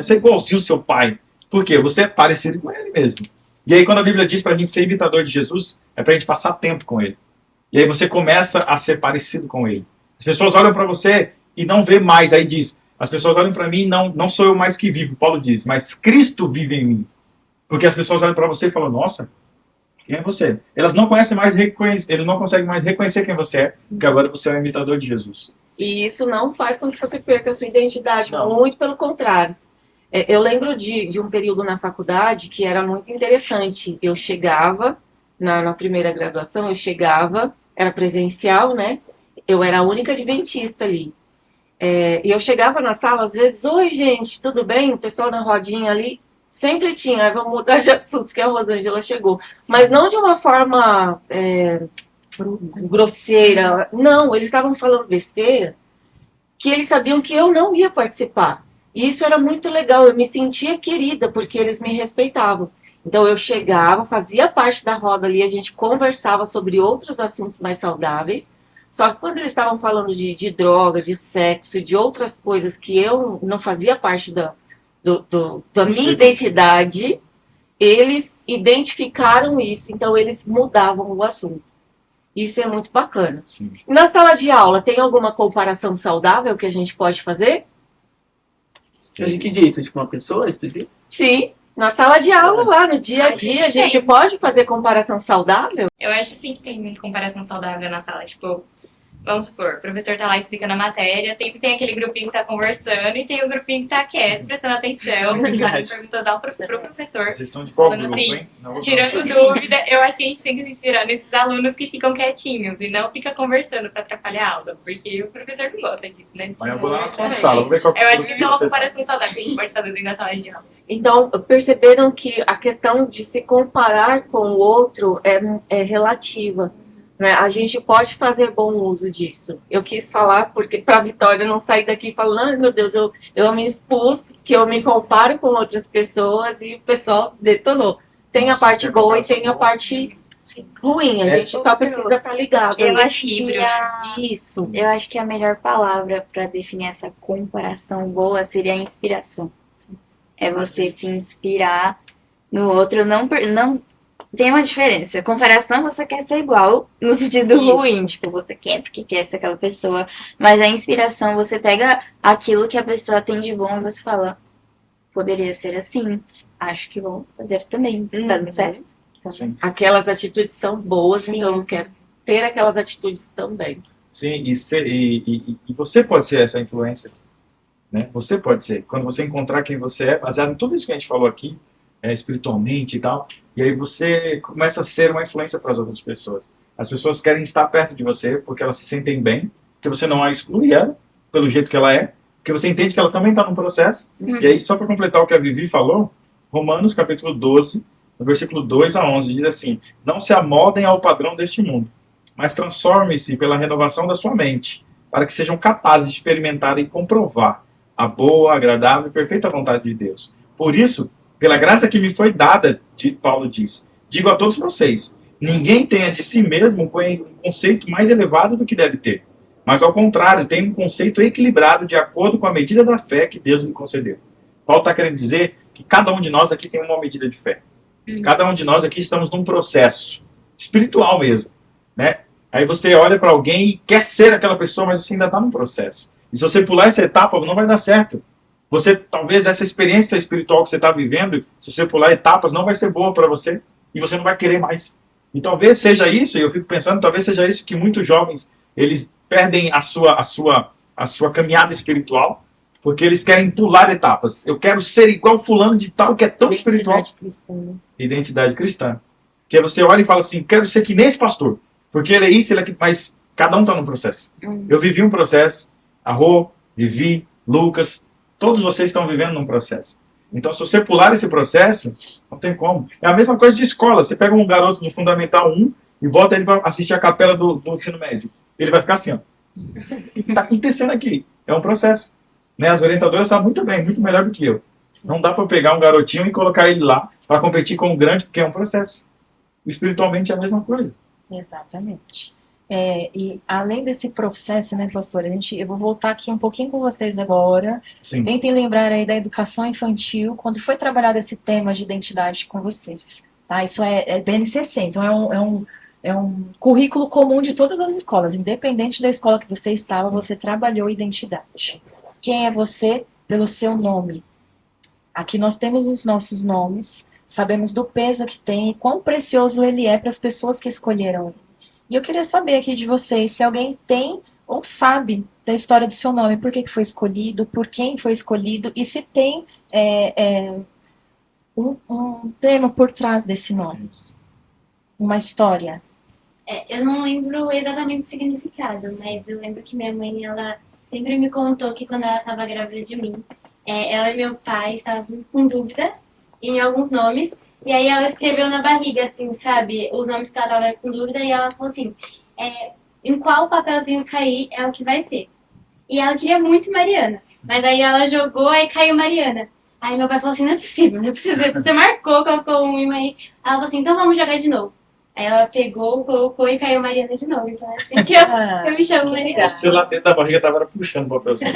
Speaker 1: ser igualzinho seu pai. Por quê? Você é parecido com ele mesmo. E aí quando a Bíblia diz pra gente ser imitador de Jesus, é pra gente passar tempo com ele. E aí você começa a ser parecido com ele. As pessoas olham pra você e não vê mais, aí diz, as pessoas olham pra mim e não sou eu mais que vivo, Paulo diz, mas Cristo vive em mim. Porque as pessoas olham pra você e falam, nossa, quem é você? Elas não conhecem mais, eles não conseguem mais reconhecer quem você é, porque agora você é um imitador de Jesus.
Speaker 2: E isso não faz com que você perca a sua identidade,
Speaker 1: Não.
Speaker 2: muito pelo contrário. Eu lembro de um período na faculdade que era muito interessante. Eu chegava, na primeira graduação, era presencial, né? Eu era a única adventista ali. E eu chegava na sala, às vezes, oi, gente, tudo bem? O pessoal na rodinha ali, sempre tinha, vamos mudar de assunto, que a Rosângela chegou. Mas não de uma forma grosseira. Não, eles estavam falando besteira, que eles sabiam que eu não ia participar. E isso era muito legal, eu me sentia querida, porque eles me respeitavam. Então eu chegava, fazia parte da roda ali, a gente conversava sobre outros assuntos mais saudáveis, só que quando eles estavam falando de drogas, de sexo, de outras coisas que eu não fazia parte da minha identidade, eles identificaram isso, então eles mudavam o assunto. Isso é muito bacana.
Speaker 1: Sim.
Speaker 2: Na sala de aula, tem alguma comparação saudável que a gente pode fazer?
Speaker 9: De que jeito? Tipo, uma pessoa específica?
Speaker 2: Sim, na sala de aula, lá no dia a dia, a gente pode fazer comparação saudável?
Speaker 11: Eu acho sim que tem muita comparação saudável na sala. Tipo, vamos supor, o professor tá lá explicando a matéria, sempre tem aquele grupinho que tá conversando e tem o grupinho que tá quieto, prestando atenção, fazendo perguntas ao pro professor.
Speaker 1: Vocês são de qual
Speaker 11: Falando
Speaker 1: grupo,
Speaker 11: assim,
Speaker 1: hein? Não,
Speaker 11: tirando dúvida, eu acho que a gente tem que se inspirar nesses alunos que ficam quietinhos e não fica conversando pra atrapalhar a aula, porque o professor não gosta disso, né?
Speaker 1: Mas eu vou lá na sua sala, vou ver qual
Speaker 11: Eu acho que isso é uma
Speaker 1: você tá.
Speaker 11: comparação saudável que a gente pode fazer dentro da sala de aula.
Speaker 2: Então, perceberam que a questão de se comparar com o outro é relativa, né? A gente pode fazer bom uso disso. Eu quis falar porque para a Vitória não sair daqui falando, ai meu Deus, eu me expus, que eu me comparo com outras pessoas e o pessoal detonou. Tem a parte boa e tem a parte ruim, a gente só precisa estar ligado.
Speaker 4: Eu
Speaker 2: ali.
Speaker 4: acho que
Speaker 2: Isso.
Speaker 4: eu acho que a melhor palavra para definir essa comparação boa seria a inspiração. É você se inspirar no outro, não tem uma diferença. Comparação, você quer ser igual no sentido
Speaker 2: Isso.
Speaker 4: ruim, tipo, você quer porque quer ser aquela pessoa, mas a inspiração, você pega aquilo que a pessoa tem de bom e você fala, poderia ser assim, acho que vou fazer também, tá dando certo?
Speaker 1: Sim.
Speaker 2: Aquelas atitudes são boas,
Speaker 4: Sim.
Speaker 2: então eu quero ter aquelas atitudes também.
Speaker 1: Sim, e você pode ser essa influência, né? Você pode ser. Quando você encontrar quem você é, baseado em tudo isso que a gente falou aqui, espiritualmente e tal, e aí você começa a ser uma influência para as outras pessoas. As pessoas querem estar perto de você porque elas se sentem bem, porque você não a exclui ela pelo jeito que ela é, porque você entende que ela também está num processo. E aí, só para completar o que a Vivi falou, Romanos capítulo 12, no versículo 2 a 11, diz assim: não se amoldem ao padrão deste mundo, mas transformem-se pela renovação da sua mente, para que sejam capazes de experimentar e comprovar a boa, agradável e perfeita vontade de Deus. Por isso, pela graça que me foi dada, Paulo diz, digo a todos vocês, ninguém tenha de si mesmo um conceito mais elevado do que deve ter, mas ao contrário, tenha um conceito equilibrado de acordo com a medida da fé que Deus lhe concedeu. Paulo está querendo dizer que cada um de nós aqui tem uma medida de fé. Cada um de nós aqui estamos num processo espiritual mesmo, né? Aí você olha para alguém e quer ser aquela pessoa, mas você ainda está num processo. E se você pular essa etapa, não vai dar certo. Você, talvez essa experiência espiritual que você está vivendo, se você pular etapas, não vai ser boa para você e você não vai querer mais. E talvez seja isso, e eu fico pensando, talvez seja isso que muitos jovens, eles perdem a sua caminhada espiritual, porque eles querem pular etapas. Eu quero ser igual fulano de tal, que é tão espiritual.
Speaker 2: Cristã, né?
Speaker 1: Identidade cristã. Que aí você olha e fala assim, quero ser que nem esse pastor, porque ele é isso, ele é aquilo, mas cada um está num processo. Eu vivi um processo, a Rô, Vivi, Lucas, todos vocês estão vivendo num processo. Então, se você pular esse processo, não tem como. É a mesma coisa de escola. Você pega um garoto do Fundamental 1 e bota ele para assistir a capela do ensino médio. Ele vai ficar assim, ó. O que está acontecendo aqui? É um processo. Né? As orientadoras sabem muito bem, muito melhor do que eu. Não dá para pegar um garotinho e colocar ele lá para competir com um grande, porque é um processo. Espiritualmente é a mesma coisa.
Speaker 10: Exatamente. E além desse processo, né, pastor, eu vou voltar aqui um pouquinho com vocês agora.
Speaker 1: Sim.
Speaker 10: Tentem lembrar aí da educação infantil, quando foi trabalhado esse tema de identidade com vocês. Tá? Isso é BNCC, então é um currículo comum de todas as escolas. Independente da escola que você estava, você trabalhou identidade. Quem é você? Pelo seu nome. Aqui nós temos os nossos nomes, sabemos do peso que tem e quão precioso ele é para as pessoas que escolheram ele. E eu queria saber aqui de vocês se alguém tem ou sabe da história do seu nome, por que que foi escolhido, por quem foi escolhido, e se tem um tema por trás desse nome, uma história.
Speaker 5: Eu não lembro exatamente o significado, mas eu lembro que minha mãe, ela sempre me contou que quando ela estava grávida de mim, ela e meu pai estavam com dúvida em alguns nomes, e aí ela escreveu na barriga, assim, sabe, os nomes que ela estava com dúvida, e ela falou assim, em qual papelzinho cair é o que vai ser. E ela queria muito Mariana, mas aí ela jogou e caiu Mariana. Aí meu pai falou assim, não é possível, você marcou, colocou um imã aí. Ela falou assim, então vamos jogar de novo. Aí ela pegou, colocou e caiu Mariana de novo. Então é assim que eu me chamo Mariana.
Speaker 1: Você lá dentro da barriga tava puxando o papelzinho.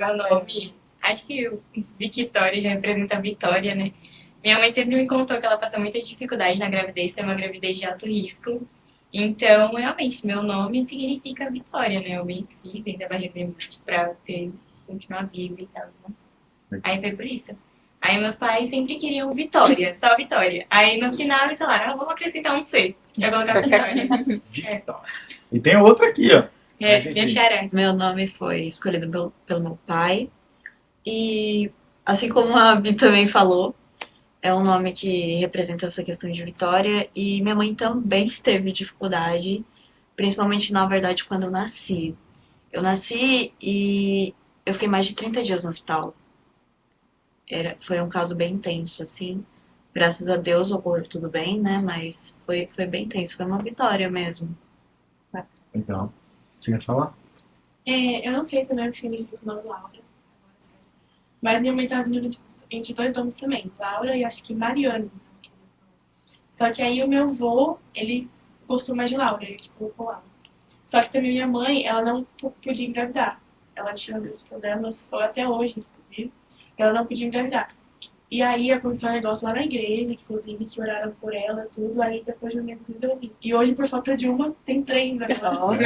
Speaker 11: Meu nome, acho que o Victoria já representa a vitória, né? Minha mãe sempre me contou que ela passou muita dificuldade na gravidez, foi uma gravidez de alto risco. Então, realmente, meu nome significa vitória, né? Eu venci dentro da barriga pra continuar viva e tal. Aí foi por isso. Aí meus pais sempre queriam Vitória, só Vitória. Aí no final eles falaram, vamos acrescentar um C. Eu vou colocar Vitória.
Speaker 1: E tem outro aqui, ó.
Speaker 11: Deixará.
Speaker 7: Meu nome foi escolhido pelo meu pai. E, assim como a Bi também falou, é um nome que representa essa questão de vitória. E minha mãe também teve dificuldade, principalmente, na verdade, quando eu nasci. Eu nasci e eu fiquei mais de 30 dias no hospital. Foi um caso bem intenso, assim. Graças a Deus ocorreu tudo bem, né? Mas foi bem intenso, foi uma vitória mesmo.
Speaker 1: Então, você quer falar?
Speaker 6: Eu não sei também o que significa o nome Laura. Mas minha mãe estava entre dois nomes também, Laura e acho que Mariana. Só que aí o meu avô, ele gostou mais de Laura, ele colocou Laura. Só que também minha mãe, ela não podia engravidar. Ela tinha alguns problemas, ou até hoje, inclusive, ela não podia engravidar. E aí aconteceu um negócio lá na igreja, inclusive, que oraram por ela, tudo, aí depois de um mês eu vi. E hoje, por falta de uma, tem 3 agora.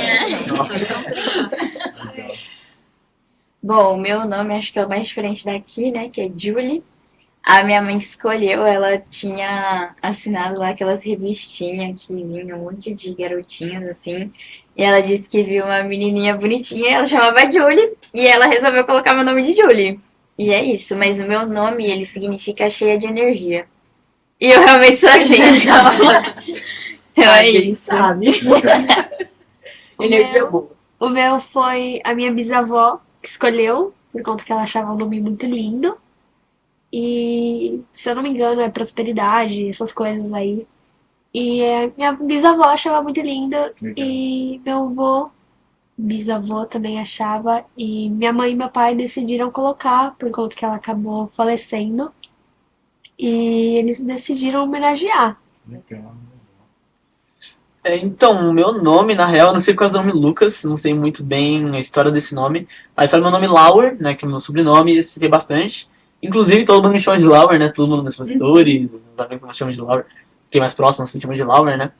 Speaker 4: Bom, o meu nome acho que é o mais diferente daqui, né? Que é Julie. A minha mãe que escolheu, ela tinha assinado lá aquelas revistinhas que vinham um monte de garotinhas, assim. E ela disse que viu uma menininha bonitinha, ela chamava Julie, e ela resolveu colocar meu nome de Julie. E é isso, mas o meu nome, ele significa cheia de energia. E eu realmente sou assim, então é isso.
Speaker 9: Sabe. Energia boa.
Speaker 8: O meu foi a minha bisavó que escolheu, por conta que ela achava o nome muito lindo. E, se eu não me engano, é prosperidade, essas coisas aí. E minha bisavó achava muito linda. E meu bisavô também achava. E minha mãe e meu pai decidiram colocar, por conta que ela acabou falecendo. E eles decidiram homenagear.
Speaker 1: Legal.
Speaker 9: Então, o meu nome, na real, eu não sei qual é o nome Lucas, não sei muito bem a história desse nome. A história do meu nome é Lauer, né, que é o meu sobrenome, eu sei bastante. Inclusive, todo mundo me chama de Lauer, né, todo mundo, meus professores, os amigos me chamam de Lauer. Quem é mais próximo, assim, chama de Lauer, né.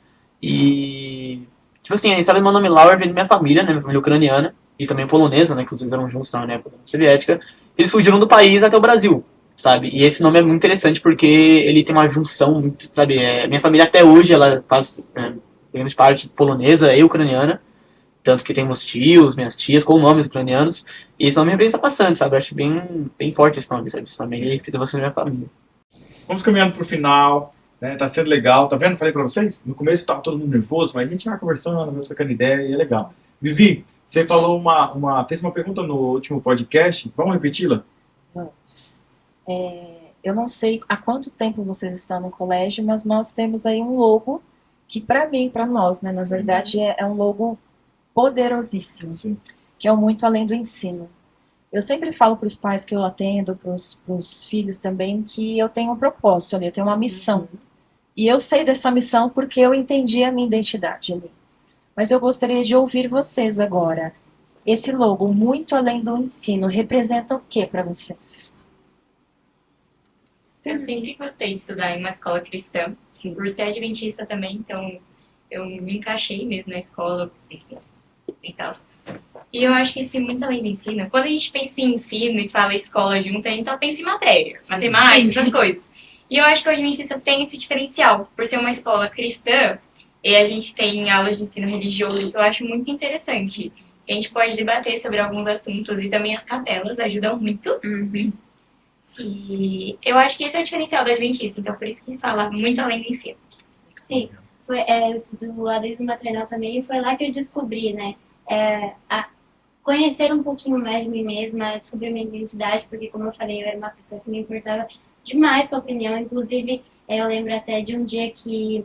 Speaker 9: E, tipo assim, a história do meu nome Lauer vem da minha família, né, minha família ucraniana, e também polonesa, né, que os dois eram juntos na época da União Soviética. Eles fugiram do país até o Brasil, sabe, e esse nome é muito interessante porque ele tem uma junção muito, sabe, minha família até hoje, ela faz... Temos parte polonesa e ucraniana, tanto que temos tios, minhas tias com nomes ucranianos, e esse nome representa bastante, sabe? Eu acho bem forte esse nome, sabe? Esse nome aí fez bastante na minha família.
Speaker 1: Vamos caminhando pro final, né? Tá sendo legal, tá vendo? Falei pra vocês, no começo tava todo mundo nervoso, mas a gente vai conversando, vai trocando ideia, e é legal. Vivi, você falou fez uma pergunta no último podcast, vamos repeti-la?
Speaker 10: Vamos. Eu não sei há quanto tempo vocês estão no colégio, mas nós temos aí um logo que para mim, para nós, né, na verdade, é um logo poderosíssimo,
Speaker 1: Sim.
Speaker 10: que é o Muito Além do Ensino. Eu sempre falo para os pais que eu atendo, para os filhos também, que eu tenho um propósito ali, eu tenho uma missão. E eu sei dessa missão porque eu entendi a minha identidade ali. Mas eu gostaria de ouvir vocês agora. Esse logo, Muito Além do Ensino, representa o que para vocês?
Speaker 11: Eu sempre gostei de estudar em uma escola cristã.
Speaker 10: Sim.
Speaker 11: Por ser adventista também, então eu me encaixei mesmo na escola, e tal. E eu acho que esse muito além do ensino, quando a gente pensa em ensino e fala escola junto, a gente só pensa em matéria, matemática, essas coisas. E eu acho que o adventista tem esse diferencial, por ser uma escola cristã, E a gente tem aulas de ensino religioso que eu acho muito interessante. A gente pode debater sobre alguns assuntos e também as capelas ajudam muito. E eu acho que esse é o diferencial do Adventista, então por isso que fala muito além do ensino.
Speaker 5: Sim, eu estudo adesvo maternal também, e foi lá que eu descobri, né, conhecer um pouquinho mais de mim mesma, descobrir minha identidade, porque como eu falei, eu era uma pessoa que me importava demais com a opinião, inclusive eu lembro até de um dia que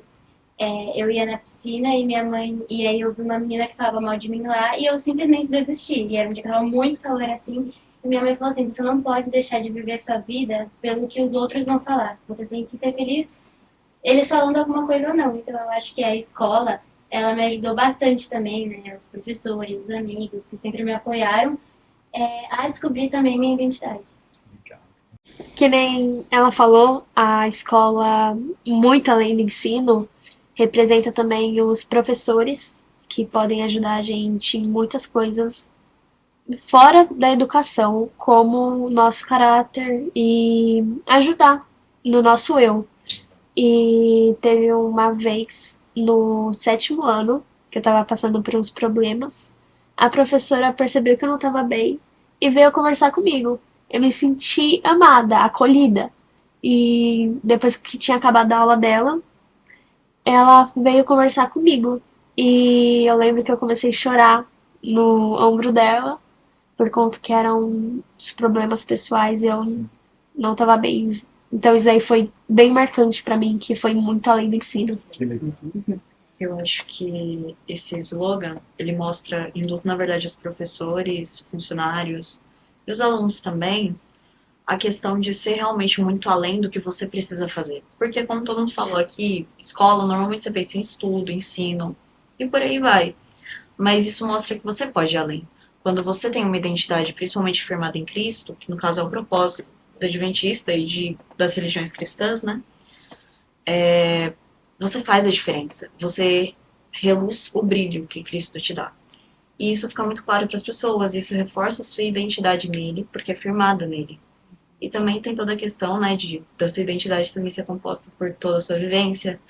Speaker 5: eu ia na piscina e minha mãe, e aí eu vi uma menina que falava mal de mim lá, e eu simplesmente desisti, e era um dia que tava muito calor assim, e minha mãe falou assim, você não pode deixar de viver a sua vida pelo que os outros vão falar, você tem que ser feliz eles falando alguma coisa ou não. Então eu acho que a escola, ela me ajudou bastante também, né? Os professores, os amigos que sempre me apoiaram a descobrir também minha identidade.
Speaker 8: Que nem ela falou, a escola, muito além do ensino, representa também os professores, que podem ajudar a gente em muitas coisas fora da educação, como o nosso caráter e ajudar no nosso eu. E teve uma vez no 7º ano, que eu tava passando por uns problemas, a professora percebeu que eu não tava bem e veio conversar comigo. Eu me senti amada, acolhida. E depois que tinha acabado a aula dela, ela veio conversar comigo. E eu lembro que eu comecei a chorar no ombro dela, por conta que eram os problemas pessoais e eu não tava bem. Então isso aí foi bem marcante pra mim, que foi muito além do ensino.
Speaker 7: Eu acho que esse slogan, ele induz na verdade os professores, funcionários e os alunos também, a questão de ser realmente muito além do que você precisa fazer. Porque como todo mundo falou aqui, escola, normalmente você pensa em estudo, ensino, e por aí vai. Mas isso mostra que você pode ir além. Quando você tem uma identidade principalmente firmada em Cristo, que no caso é o propósito do Adventista e das religiões cristãs, né? Você faz a diferença. Você reluz o brilho que Cristo te dá. E isso fica muito claro para as pessoas. Isso reforça a sua identidade nele, porque é firmada nele. E também tem toda a questão, né, da sua identidade também ser composta por toda a sua vivência,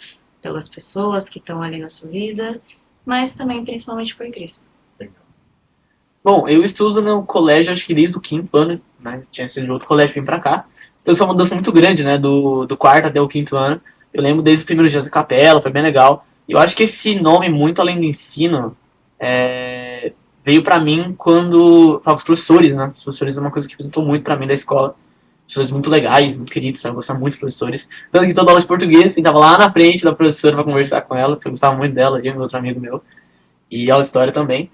Speaker 7: pelas pessoas que estão ali na sua vida, mas também principalmente por Cristo.
Speaker 9: Bom, eu estudo no colégio, acho que desde o 5º ano, né? Tinha sido de outro colégio, vim pra cá. Então foi uma mudança muito grande, né? Do 4º até o 5º ano. Eu lembro desde os primeiros dias da capela, foi bem legal. E eu acho que esse nome, muito além do ensino, veio pra mim quando falo com os professores, né? Os professores é uma coisa que representou muito pra mim da escola. Professores muito legais, muito queridos, sabe? Eu gostava muito dos professores. Tanto que toda aula de português, sentava lá na frente da professora pra conversar com ela, porque eu gostava muito dela, e outro amigo meu. E aula de história também.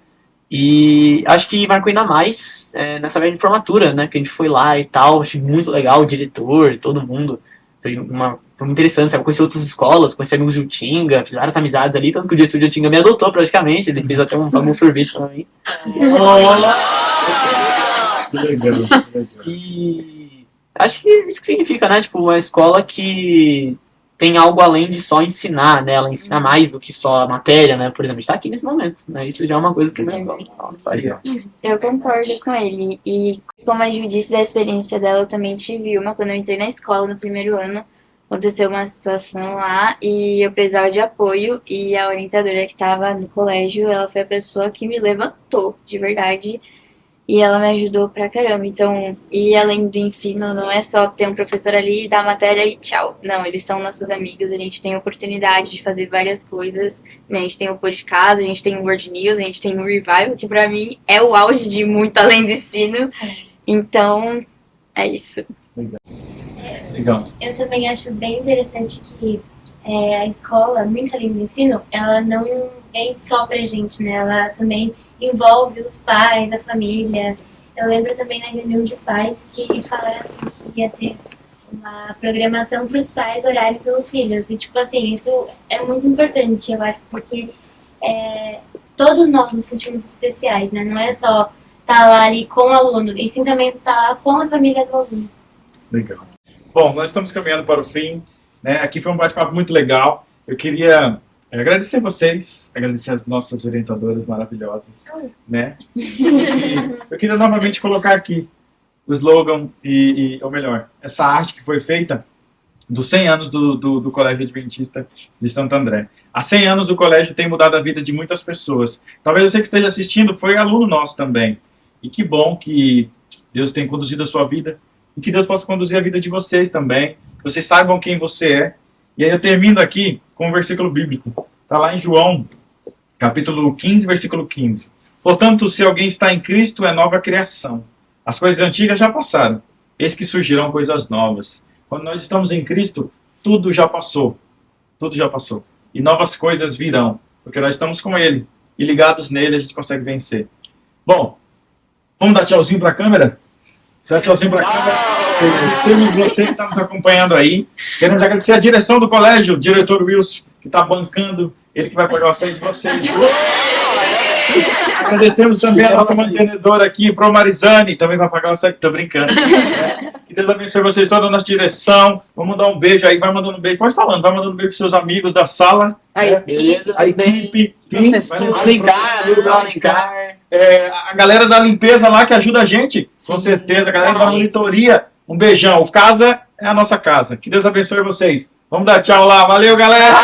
Speaker 9: E acho que marcou ainda mais nessa viagem de formatura, né? Que a gente foi lá e tal, achei muito legal, o diretor, todo mundo. Foi muito interessante, sabe? Conheci outras escolas, conheci amigos de Utinga, fiz várias amizades ali, tanto que o diretor de Utinga me adotou praticamente, ele fez até um sorvete pra mim.
Speaker 1: Que legal.
Speaker 9: E acho que isso que significa, né? Tipo, uma escola que tem algo além de só ensinar, né? Ela ensina mais do que só a matéria, né? Por exemplo, a gente tá aqui nesse momento, né? Isso já é uma coisa que não faria.
Speaker 4: Eu concordo com ele. E como a Ju disse da experiência dela, eu também tive uma. Quando eu entrei na escola no 1º ano, aconteceu uma situação lá e eu precisava de apoio. E a orientadora que estava no colégio, ela foi a pessoa que me levantou, de verdade. E ela me ajudou pra caramba. Então, e além do ensino, não é só ter um professor ali, dar a matéria e tchau. Não, eles são nossos amigos, a gente tem a oportunidade de fazer várias coisas. Né? A gente tem o Pô de Casa, a gente tem o Word News, a gente tem o Revival, que pra mim é o auge de muito além do ensino. Então, é isso.
Speaker 1: Legal.
Speaker 5: Eu também acho bem interessante que a escola, muito além do ensino, ela não vem só pra gente, né? Ela também envolve os pais, a família. Eu lembro também na reunião de pais que falaram assim, que ia ter uma programação para os pais orarem pelos filhos. E, tipo assim, isso é muito importante, eu acho, porque todos nós nos sentimos especiais, né? Não é só estar lá ali com o aluno, e sim também estar lá com a família do aluno.
Speaker 1: Legal. Bom, nós estamos caminhando para o fim, né? Aqui foi um bate-papo muito legal. Eu queria agradecer vocês, agradecer as nossas orientadoras maravilhosas, né? E eu queria novamente colocar aqui o slogan ou melhor, essa arte que foi feita dos 100 anos do Colégio Adventista de Santo André. Há 100 anos o colégio tem mudado a vida de muitas pessoas. Talvez você que esteja assistindo foi aluno nosso também. E que bom que Deus tem conduzido a sua vida e que Deus possa conduzir a vida de vocês também. Que vocês saibam quem você é. E aí eu termino aqui com um versículo bíblico. Está lá em João, capítulo 15, versículo 15. Portanto, se alguém está em Cristo, é nova criação. As coisas antigas já passaram. Eis que surgirão coisas novas. Quando nós estamos em Cristo, tudo já passou. Tudo já passou. E novas coisas virão. Porque nós estamos com Ele. E ligados nele, a gente consegue vencer. Bom, vamos dar tchauzinho para a câmera? Dá tchauzinho para a câmera. Agradecemos você que está nos acompanhando aí. Queremos agradecer a direção do colégio, o diretor Wilson, que está bancando. Ele que vai pagar o açaí de vocês. Agradecemos também a nossa mantenedora aqui, Pro Marizane, também vai pagar o açaí. Tô brincando. Que Deus abençoe vocês, toda a nossa direção. Vamos mandar um beijo aí, vai mandando um beijo. Pode falando, vai mandando um beijo para seus amigos da sala.
Speaker 2: A
Speaker 1: equipe,
Speaker 10: professor,
Speaker 1: Alencar. A galera da limpeza lá que ajuda a gente, com certeza. A galera da monitoria, um beijão. O Casa é a nossa casa. Que Deus abençoe vocês. Vamos dar tchau lá. Valeu, galera!